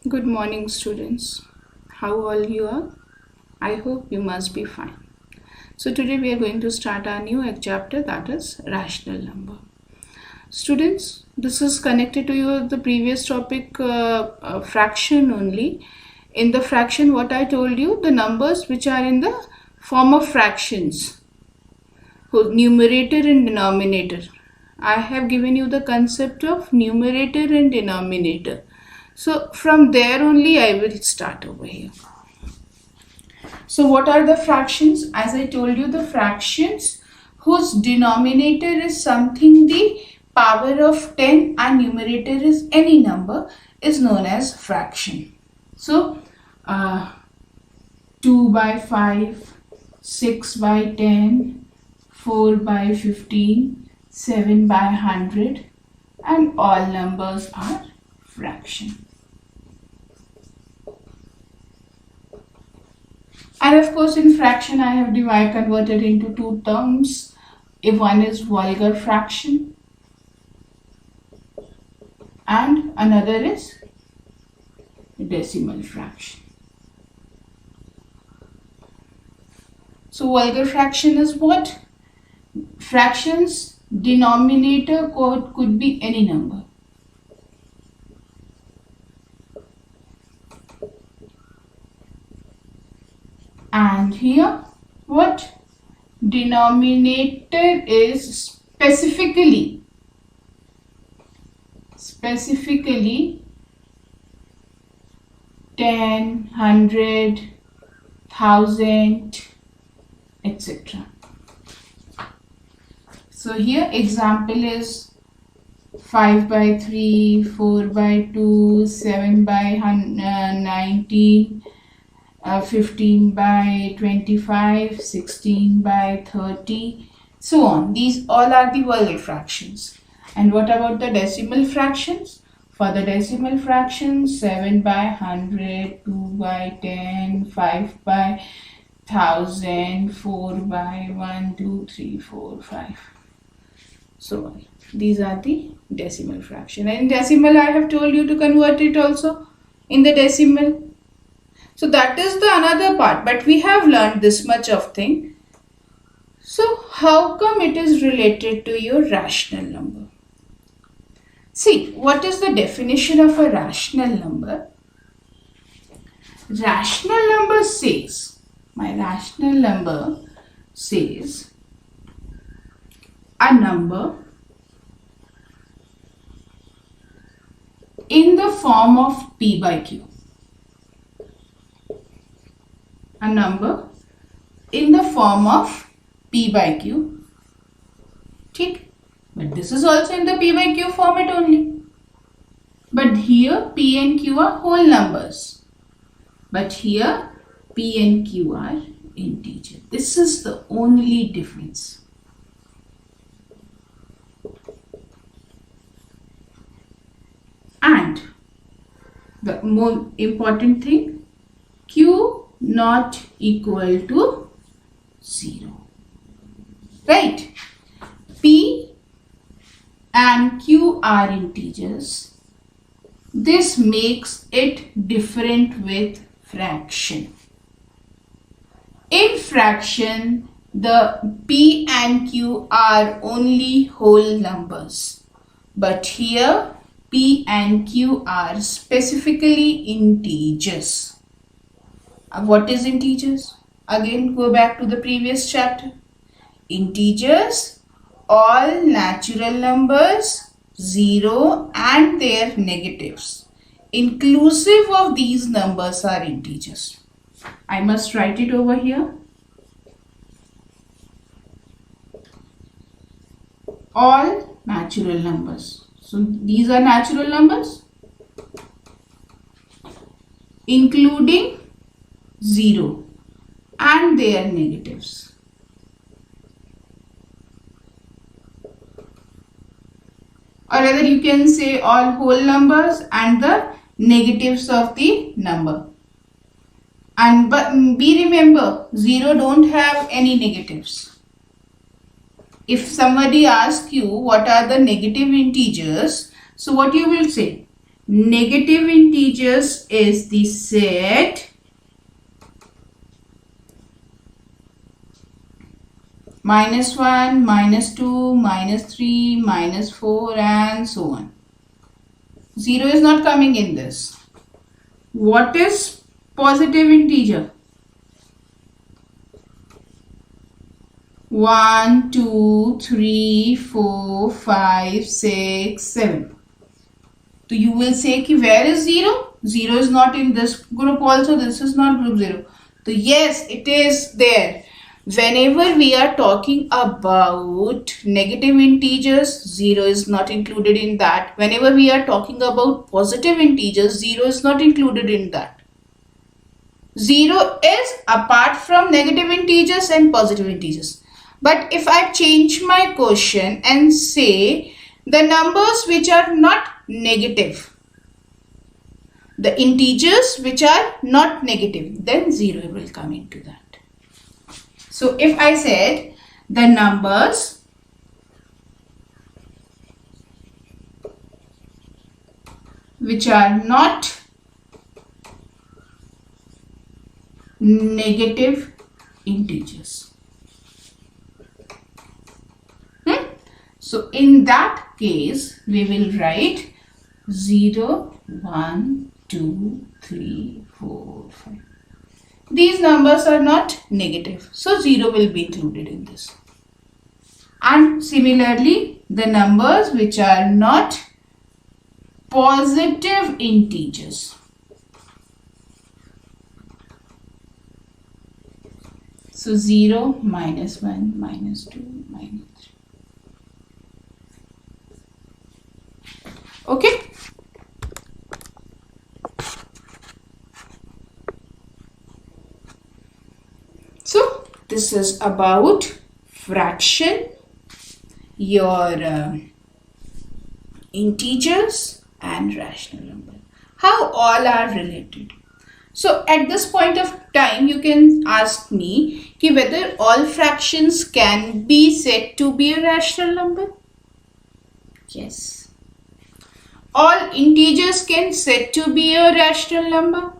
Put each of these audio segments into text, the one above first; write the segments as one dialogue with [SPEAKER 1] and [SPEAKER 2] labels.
[SPEAKER 1] Good morning, students. How all you are? I hope you must be fine. So today we are going to start our new chapter, that is rational number. Students, this is connected to the previous topic, fraction only. In the fraction, what I told you, the numbers which are in the form of fractions, numerator and denominator. I have given you the concept of numerator and denominator. So from there only I will start over here. So what are the fractions? As I told you, the fractions whose denominator is something the power of 10 and numerator is any number is known as fraction. So 2 by 5, 6 by 10, 4 by 15, 7 by 100, and all numbers are fraction. And of course, in fraction, I have converted into two terms. If one is vulgar fraction and another is decimal fraction. So vulgar fraction is what? Fractions denominator could be any number. And here what? Denominator is specifically 10, 100, 1000, etc. So here example is 5 by 3, 4 by 2, 7 by 19, 15 by 25, 16 by 30, so on. These all are the vulgar fractions. And what about the decimal fractions? For the decimal fractions, 7 by 100, 2 by 10, 5 by 1000, 4 by 1, 2, 3, 4, 5. So on. These are the decimal fraction. And in decimal, I have told you to convert it also in the decimal. So that is the another part, but we have learned this much of thing. So how come it is related to your rational number? See, what is the definition of a rational number? Rational number says, my rational number says a number in the form of P by Q. A number in the form of P by Q. Okay? But this is also in the P by Q format only. But here P and Q are whole numbers. But here P and Q are integer. This is the only difference. And the more important thing, Q not equal to 0, right? P and Q are integers. This makes it different with fraction. In fraction, the P and Q are only whole numbers, but here P and Q are specifically integers. What is integers? Again, go back to the previous chapter. Integers, all natural numbers, 0 and their negatives, inclusive of these numbers, are integers. I must write it over here. All natural numbers. So these are natural numbers, including 0 and their negatives. Or rather you can say all whole numbers and the negatives of the number. And but be remember, 0 don't have any negatives. If somebody asks you what are the negative integers, so what you will say? negative integers is the set -1, -2, -3, -4 and so on. 0 is not coming in this. What is positive integer? 1, 2, 3, 4, 5, 6, 7. So you will say ki where is 0? 0 is not in this group also. This is not group 0. So yes, it is there. Whenever we are talking about negative integers, 0 is not included in that. Whenever we are talking about positive integers, 0 is not included in that. 0 is apart from negative integers and positive integers. But if I change my question and say the numbers which are not negative, the integers which are not negative, then 0 will come into that. So if I said the numbers which are not negative integers. So in that case, we will write 0, 1, 2, 3, 4, 5. These numbers are not negative, so 0 will be included in this. And similarly, the numbers which are not positive integers. So 0, -1, -2, -3. Okay. So this is about fraction, your integers and rational number. How all are related. So at this point of time, you can ask me whether all fractions can be said to be a rational number. Yes. All integers can said to be a rational number.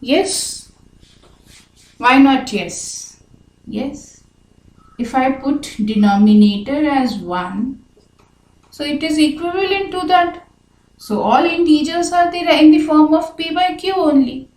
[SPEAKER 1] Yes. Why not yes? Yes. If I put denominator as 1, so it is equivalent to that. So all integers are there in the form of p by q only.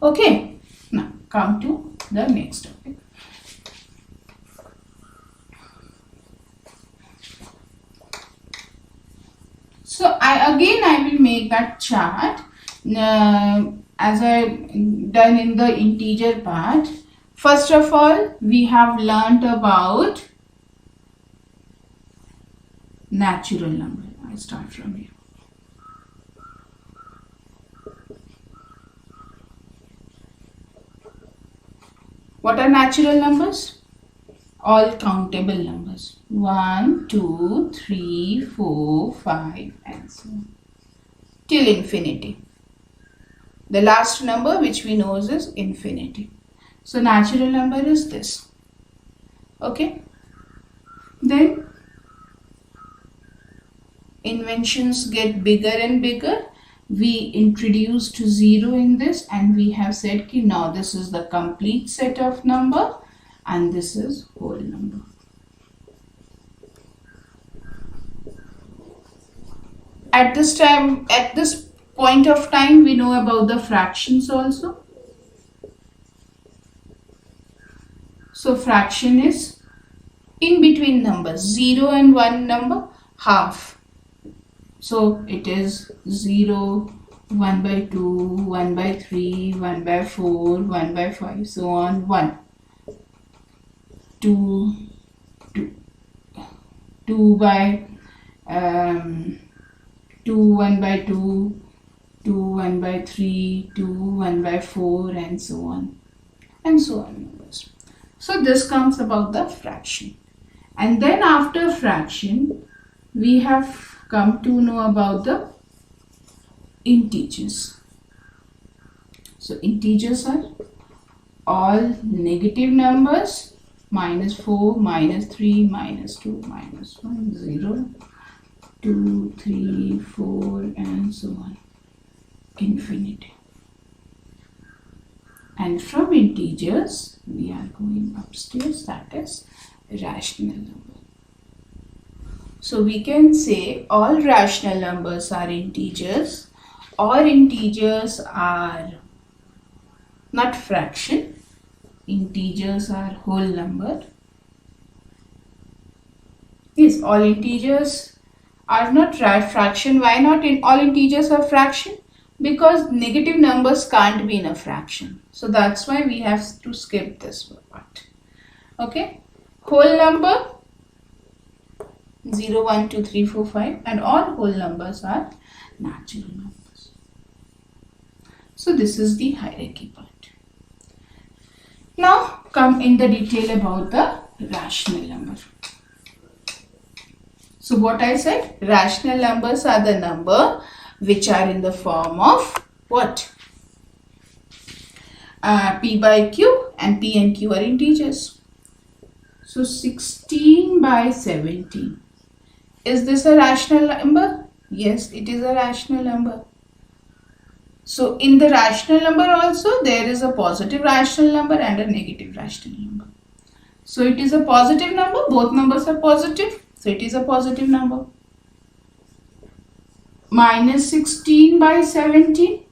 [SPEAKER 1] Okay. Now come to the next topic. So I will make that chart as I done in the integer part. First of all, we have learnt about natural number. I start from here. What are natural numbers? All countable numbers. 1, 2, 3, 4, 5 and so on. Till infinity. The last number which we know is infinity. So natural number is this. Okay. Then inventions get bigger and bigger. We introduced 0 in this and we have said ki now this is the complete set of number and this is whole number. At this point of time, we know about the fractions also. So fraction is in between numbers, 0 and 1 number, half. So it is 0, 1 by 2, 1 by 3, 1 by 4, 1 by 5, so on, 1. 2 by 2, 1 by 2, 2, 1 by 3, 2, 1 by 4 and so on numbers. So this comes about the fraction. And then after fraction, we have come to know about the integers. So integers are all negative numbers, -4, -3, -2, -1, 0. 2, 3, 4, and so on, infinity. And from integers, we are going upstairs, that is rational number. So we can say all rational numbers are integers, or integers are not fraction, integers are whole number. Yes, all integers are not fraction. Why not all integers are fraction? Because negative numbers can't be in a fraction. So that's why we have to skip this part. Okay. Whole number 0, 1, 2, 3, 4, 5, and all whole numbers are natural numbers. So this is the hierarchy part. Now come in the detail about the rational number. So what I said, rational numbers are the number which are in the form of what? P by Q, and P and Q are integers. So 16 by 17. Is this a rational number? Yes, it is a rational number. So in the rational number also there is a positive rational number and a negative rational number. So it is a positive number, both numbers are positive. So it is a positive number. Minus 16 by 17.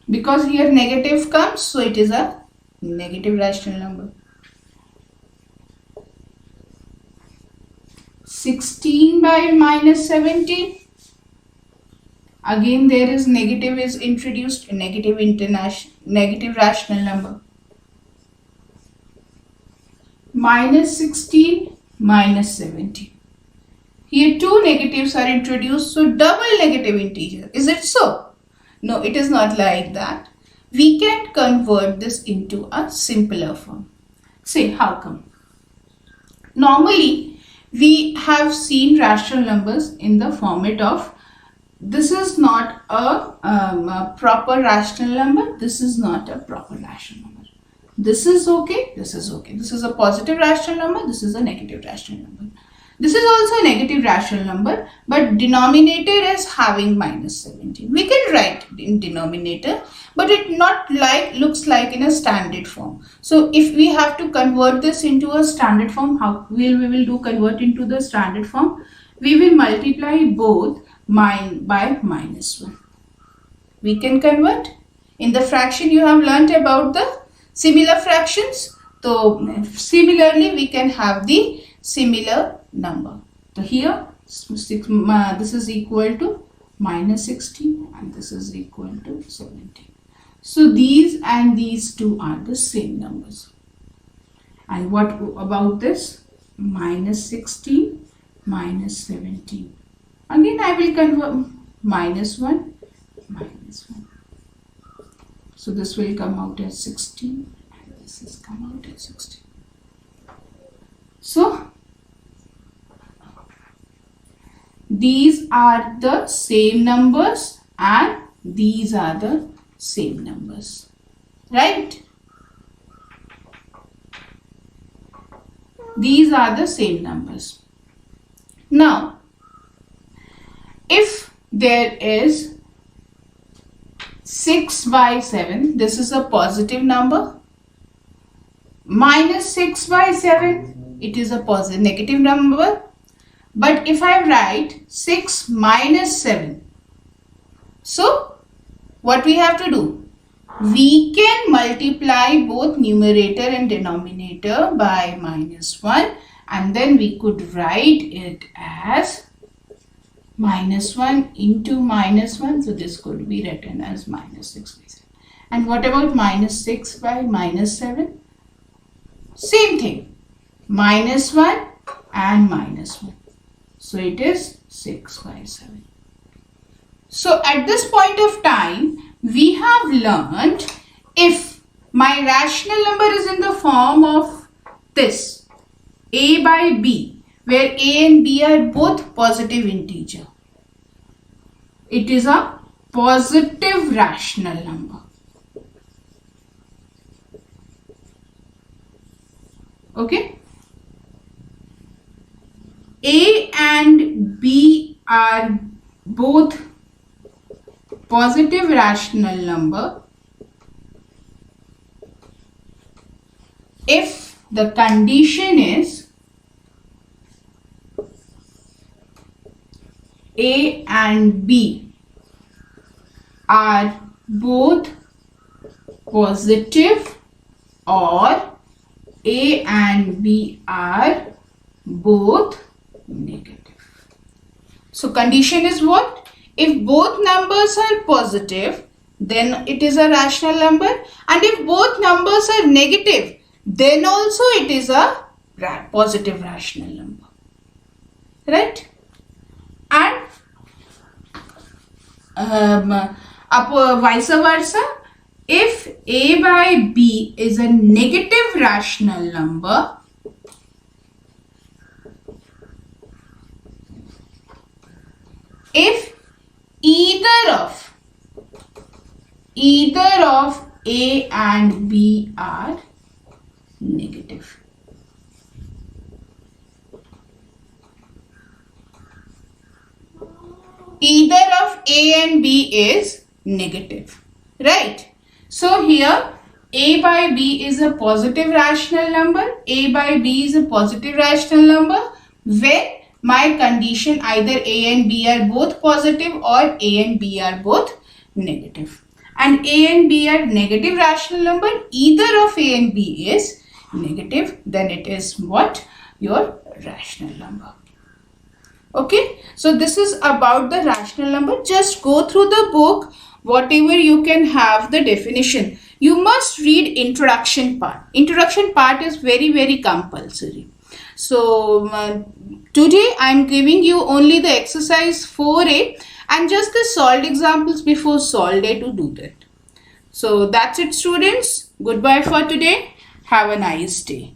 [SPEAKER 1] Because here negative comes, so it is a negative rational number. 16 by minus 17. Again there is negative is introduced, a negative rational number. Minus 16 minus 17. Here two negatives are introduced, so double negative integer. Is it so? No, it is not like that. We can convert this into a simpler form. Say, how come? Normally, we have seen rational numbers in the format of, this is not a proper rational number, this is not a proper rational number. This is okay, this is okay. This is a positive rational number, this is a negative rational number. This is also a negative rational number, but denominator is having minus 17. We can write in denominator, but it not like looks like in a standard form. So if we have to convert this into a standard form, how we will do convert into the standard form? We will multiply both by minus 1. We can convert. In the fraction you have learnt about the similar fractions. So similarly we can have the similar number. So here this is equal to minus 16 and this is equal to 17. So these and these two are the same numbers. And what about this? Minus 16 minus 17. Again I will convert minus 1 minus 1. So this will come out as 16 and this is come out as 16. So these are the same numbers and these are the same numbers, right? These are the same numbers. Now, if there is 6 by 7, this is a positive number. Minus 6 by 7, it is a positive negative number. But if I write 6 minus 7, so what we have to do? We can multiply both numerator and denominator by minus 1 and then we could write it as minus 1 into minus 1. So this could be written as minus 6 by 7. And what about minus 6 by minus 7? Same thing. Minus 1 and minus 1. So it is 6 by 7. So at this point of time, we have learned if my rational number is in the form of this, a by b, where a and b are both positive integer. It is a positive rational number. Okay. and B are both positive rational number if the condition is A and B are both positive or A and B are both negative. So condition is what? If both numbers are positive, then it is a rational number, and if both numbers are negative, then also it is a positive rational number, right? And vice versa, if A by B is a negative rational number, if either of A and B are negative. Either of A and B is negative, right? So here A by B is a positive rational number. A by B is a positive rational number when my condition either A and B are both positive or A and B are both negative. And A and B are negative rational number. Either of A and B is negative, then it is what? Your rational number. Okay, so this is about the rational number. Just go through the book, whatever you can have the definition. You must read introduction part. Introduction part is very compulsory. So today I am giving you only the exercise 4A and just the solved examples before solved day to do that. So that's it, students. Goodbye for today. Have a nice day.